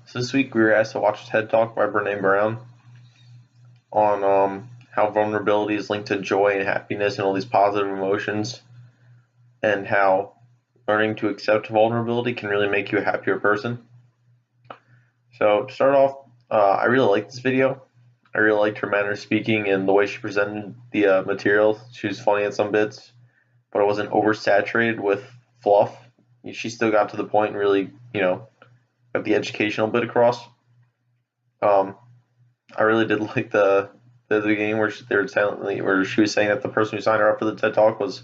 So this week we were asked to watch a TED Talk by Brene Brown on how vulnerability is linked to joy and happiness and all these positive emotions, and how learning to accept vulnerability can really make you a happier person. So to start off, I really liked this video. I really liked her manner of speaking and the way she presented the material. She was funny at some bits, but it wasn't oversaturated with fluff. She still got to the point and really, got the educational bit across. Um, I really did like the beginning where she was saying that the person who signed her up for the TED Talk was,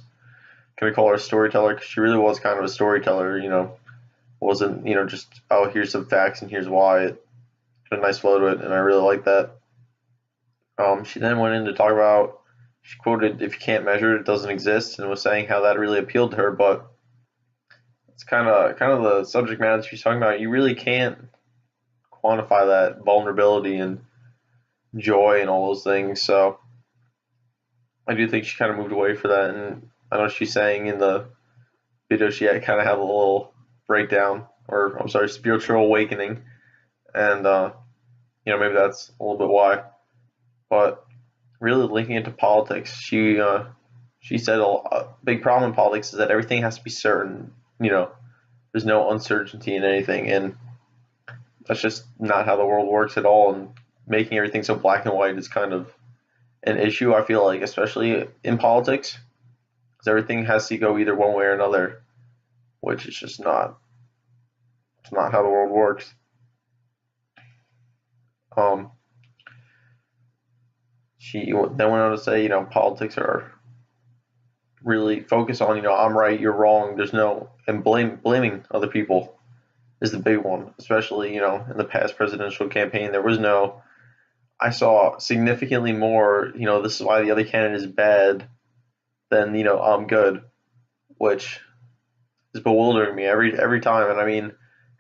can we call her a storyteller? Because she really was kind of a storyteller. Wasn't just, oh, here's some facts and here's why. It had a nice flow to it, and I really like that. She then went in to talk about, she quoted, "If you can't measure it, it doesn't exist," and was saying how that really appealed to her. But it's kind of the subject matter that she's talking about. You really can't quantify that vulnerability and joy and all those things. So I do think she kind of moved away for that. And I know she's saying in the video she had kind of had a little breakdown, or I'm sorry, spiritual awakening, and maybe that's a little bit why. But really linking it to politics, she said a big problem in politics is that everything has to be certain. There's no uncertainty in anything, and that's just not how the world works at all. And making everything so black and white is kind of an issue, I feel like, especially in politics, because everything has to go either one way or another, which is just not. It's not how the world works. Um, she then went on to say, politics are really focused on, I'm right, you're wrong. There's no, and blaming other people is the big one, especially, in the past presidential campaign. There was no, I saw significantly more, this is why the other candidate is bad than, I'm good, which is bewildering me every time. And I mean,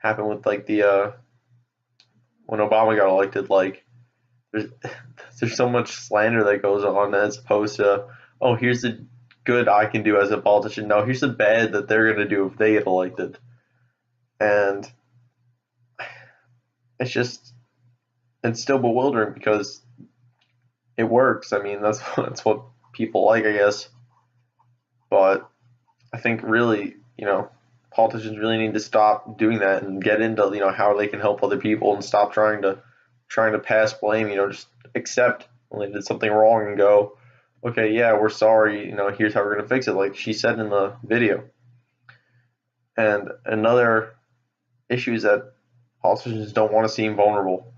happened with like the when Obama got elected, like there's there's so much slander that goes on as opposed to, oh, here's the good I can do as a politician. No, here's the bad that they're gonna do if they get elected. And it's just, it's still bewildering because it works. I mean, that's what people like, I guess. But I think really, politicians really need to stop doing that and get into, how they can help other people and stop trying to pass blame. Just accept when they did something wrong and go, okay, yeah, we're sorry. Here's how we're gonna fix it, like she said in the video. And another issue is that politicians don't want to seem vulnerable.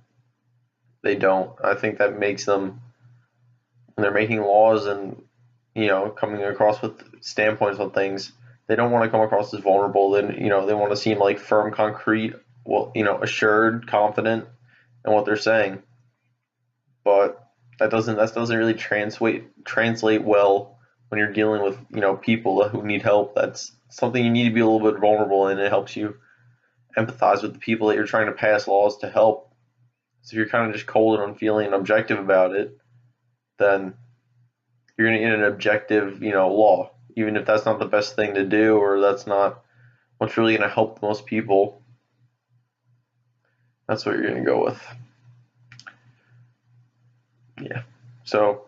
They don't. I think that makes them, when they're making laws and coming across with standpoints on things, they don't want to come across as vulnerable. Then they want to seem like firm, concrete, well, assured, confident in what they're saying. But that doesn't really translate well when you're dealing with people who need help. That's something you need to be a little bit vulnerable in. It helps you empathize with the people that you're trying to pass laws to help. So if you're kind of just cold and unfeeling and objective about it, then you're going to get an objective, law, even if that's not the best thing to do, or that's not what's really going to help most people. That's what you're going to go with. Yeah. So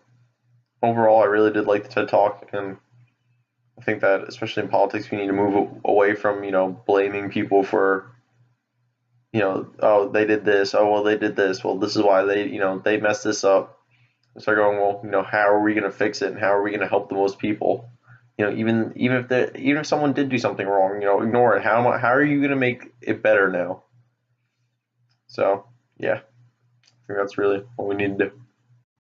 overall, I really did like the TED Talk, and I think that especially in politics, we need to move away from blaming people for oh, they did this, oh, well, they did this, well, this is why they messed this up. Start going, well, how are we going to fix it, and how are we going to help the most people? Even if someone did do something wrong, ignore it. How are you going to make it better now? So yeah, I think that's really what we need to do.